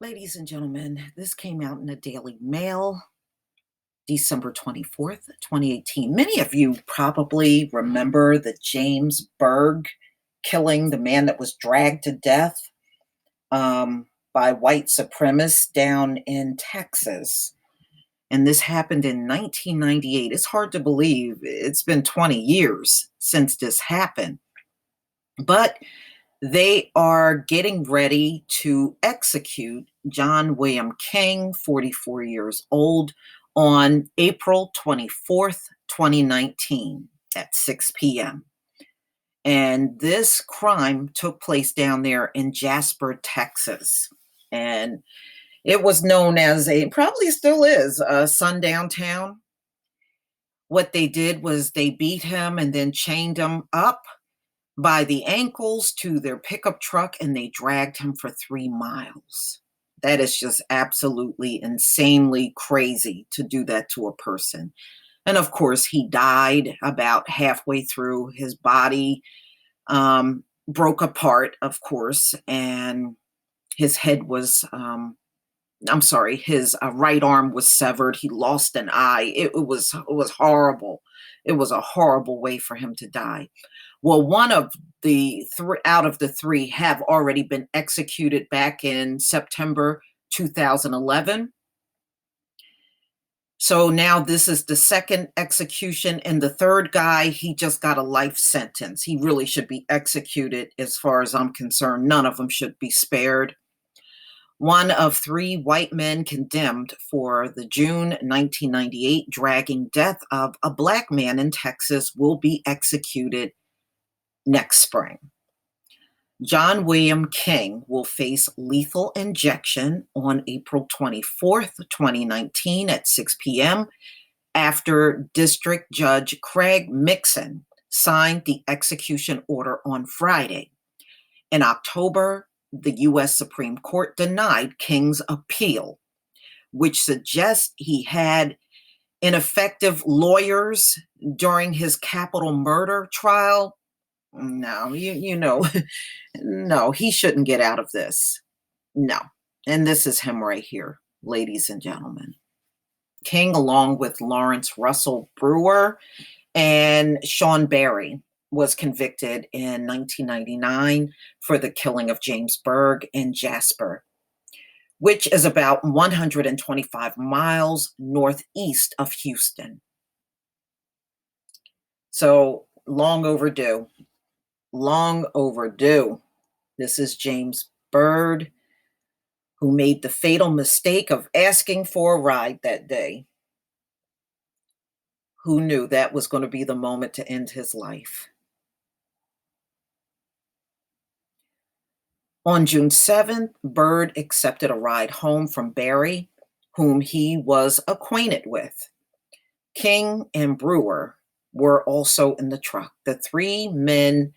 Ladies and gentlemen, this came out in the Daily Mail, December 24th, 2018. Many of you probably remember the James Berg killing, the man that was dragged to death by white supremacists down in Texas. And this happened in 1998. It's hard to believe it's been 20 years since this happened. But they are getting ready to execute John William King, 44 years old, on April 24th, 2019 at 6 p.m. And this crime took place down there in Jasper, Texas. And it was known as probably still is, a sundown town. What they did was they beat him and then chained him up by the ankles to their pickup truck and they dragged him for 3 miles. That is just absolutely insanely crazy to do that to a person. And of course, he died about halfway through. His body broke apart, of course, and his head was, his right arm was severed. He lost an eye. It was horrible. It was a horrible way for him to die. Well, one of the three out of the three have already been executed back in September 2011. So now this is the second execution, and the third guy, he just got a life sentence. He really should be executed as far as I'm concerned. None of them should be spared. One of three white men condemned for the June 1998 dragging death of a black man in Texas will be executed next spring. John William King will face lethal injection on April 24th, 2019 at 6 p.m. after District Judge Craig Mixon signed the execution order on Friday. In October, the U.S. Supreme Court denied King's appeal, which suggests he had ineffective lawyers during his capital murder trial. No, no, he shouldn't get out of this. No. And this is him right here, ladies and gentlemen. King, along with Lawrence Russell Brewer and Sean Berry, was convicted in 1999 for the killing of James Berg in Jasper, which is about 125 miles northeast of Houston. So long overdue. Long overdue. This is James Bird, who made the fatal mistake of asking for a ride that day. Who knew that was going to be the moment to end his life? On June 7th, Bird accepted a ride home from Barry, whom he was acquainted with. King and Brewer were also in the truck. The three men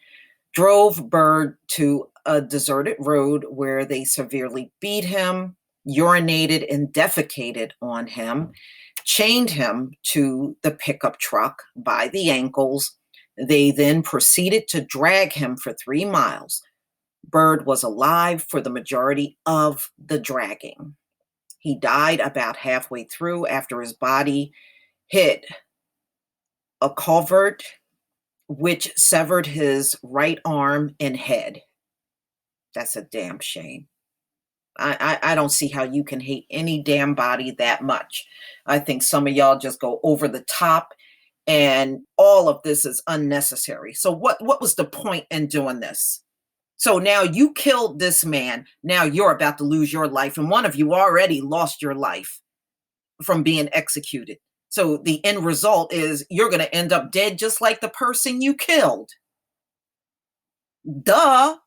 drove Bird to a deserted road where they severely beat him, urinated and defecated on him, chained him to the pickup truck by the ankles. They then proceeded to drag him for 3 miles. Bird was alive for the majority of the dragging. He died about halfway through after his body hit a culvert, which severed his right arm and head. That's a damn shame. I don't see how you can hate any damn body that much. I think some of y'all just go over the top, and all of this is unnecessary. So what was the point in doing this? So now you killed this man. Now you're about to lose your life, and one of you already lost your life from being executed. So the end result is you're going to end up dead just like the person you killed. Duh.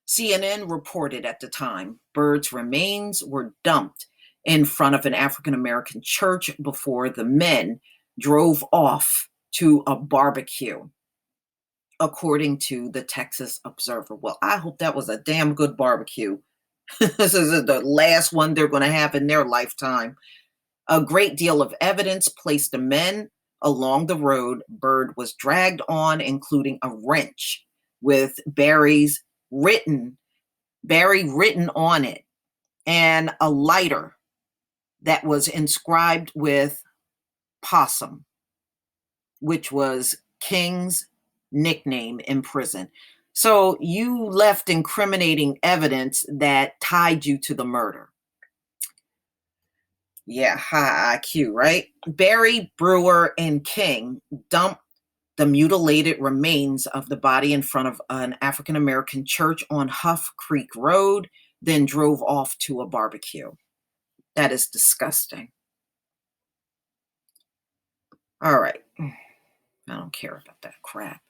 CNN reported at the time Bird's remains were dumped in front of an African American church before the men drove off to a barbecue, according to the Texas Observer. Well, I hope that was a damn good barbecue. This is the last one they're going to have in their lifetime. A great deal of evidence placed the men along the road Bird was dragged on, including a wrench with Barry's written Barry written on it, and a lighter that was inscribed with possum, which was King's nickname in prison. So you left incriminating evidence that tied you to the murder. Yeah, high IQ, right? Barry, Brewer, and King dumped the mutilated remains of the body in front of an African American church on Huff Creek Road, then drove off to a barbecue. That is disgusting. All right. I don't care about that crap.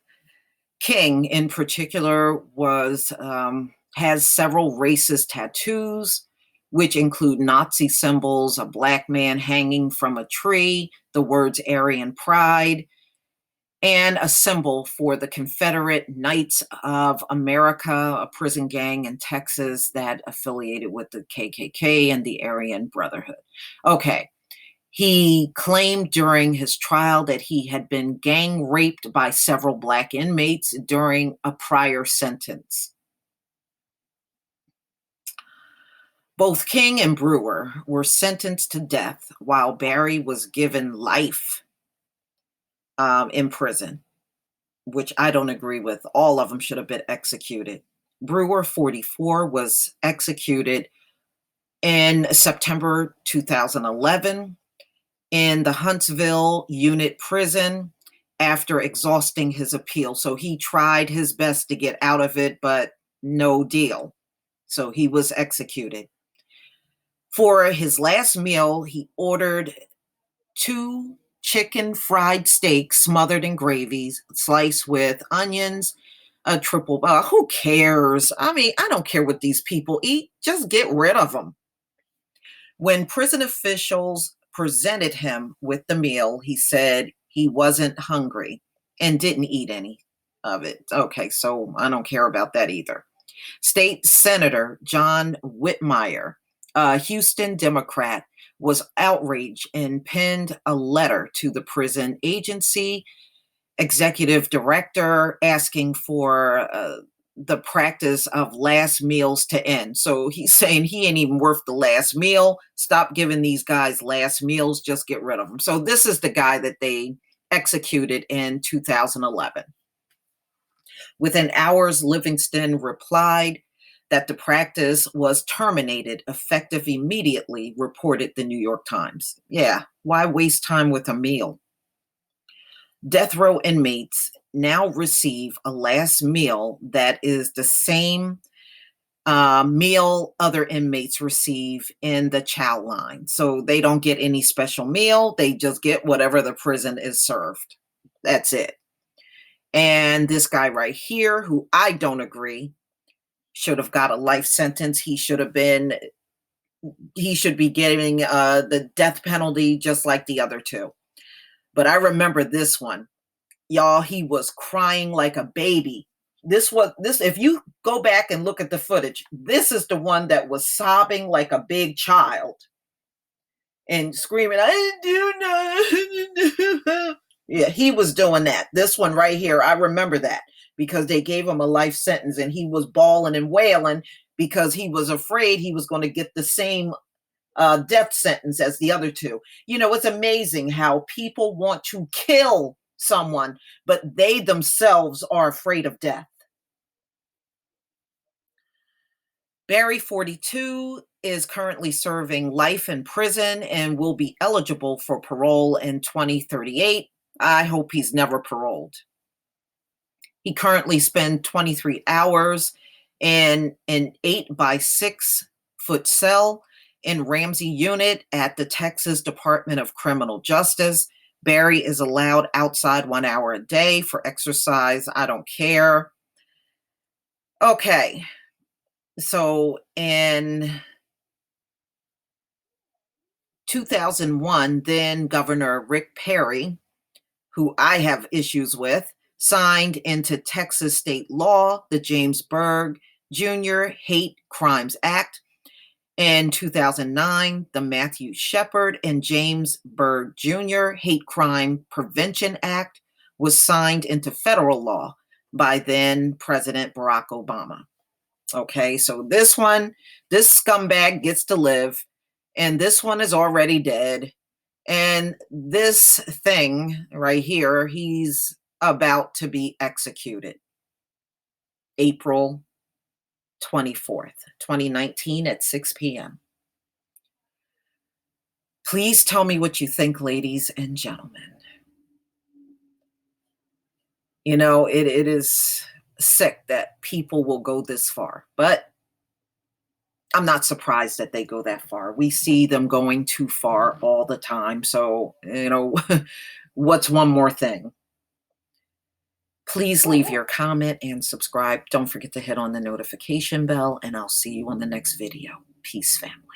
King, in particular, was has several racist tattoos, which include Nazi symbols, a black man hanging from a tree, the words Aryan Pride, and a symbol for the Confederate Knights of America, a prison gang in Texas that affiliated with the KKK and the Aryan Brotherhood. Okay. He claimed during his trial that he had been gang raped by several black inmates during a prior sentence. Both King and Brewer were sentenced to death, while Barry was given life in prison, which I don't agree with. All of them should have been executed. Brewer, 44, was executed in September 2011 in the Huntsville Unit Prison after exhausting his appeal. So he tried his best to get out of it, but no deal. So he was executed. For his last meal, he ordered 2 chicken fried steaks smothered in gravies, sliced with onions, a triple. Who cares? I mean, I don't care what these people eat. Just get rid of them. When prison officials presented him with the meal, he said he wasn't hungry and didn't eat any of it. Okay, so I don't care about that either. State Senator John Whitmire, a Houston Democrat, was outraged and penned a letter to the prison agency executive director asking for the practice of last meals to end. So he's saying he ain't even worth the last meal. Stop giving these guys last meals. Just get rid of them. So this is the guy that they executed in 2011. Within hours, Livingston replied that the practice was terminated effective immediately, reported the New York Times. Yeah, why waste time with a meal? Death row inmates now receive a last meal that is the same meal other inmates receive in the chow line. So they don't get any special meal. They just get whatever the prison is served. That's it. And this guy right here, who I don't agree, should have got a life sentence. He should be getting the death penalty just like the other two. But I remember this one. Y'all, he was crying like a baby. This if you go back and look at the footage, this is the one that was sobbing like a big child and screaming, I do not. Yeah, he was doing that. This one right here, I remember that because they gave him a life sentence and he was bawling and wailing because he was afraid he was going to get the same death sentence as the other two. You know, it's amazing how people want to kill someone, but they themselves are afraid of death. Barry, 42, is currently serving life in prison and will be eligible for parole in 2038. I hope he's never paroled. He currently spends 23 hours in an 8-by-6-foot cell in Ramsey Unit at the Texas Department of Criminal Justice. Barry is allowed outside 1 hour a day for exercise. I don't care. Okay. So in 2001, then Governor Rick Perry, who I have issues with, signed into Texas state law the James Berg Jr. Hate Crimes Act. In 2009, the Matthew Shepard and James Berg Jr. Hate Crime Prevention Act was signed into federal law by then President Barack Obama. Okay, so this scumbag gets to live, and this one is already dead. And this thing right here, he's about to be executed. April 24th, 2019 at 6 p.m. Please tell me what you think, ladies and gentlemen. It is sick that people will go this far, but I'm not surprised that they go that far. We see them going too far all the time. So, what's one more thing? Please leave your comment and subscribe. Don't forget to hit on the notification bell, and I'll see you on the next video. Peace, family.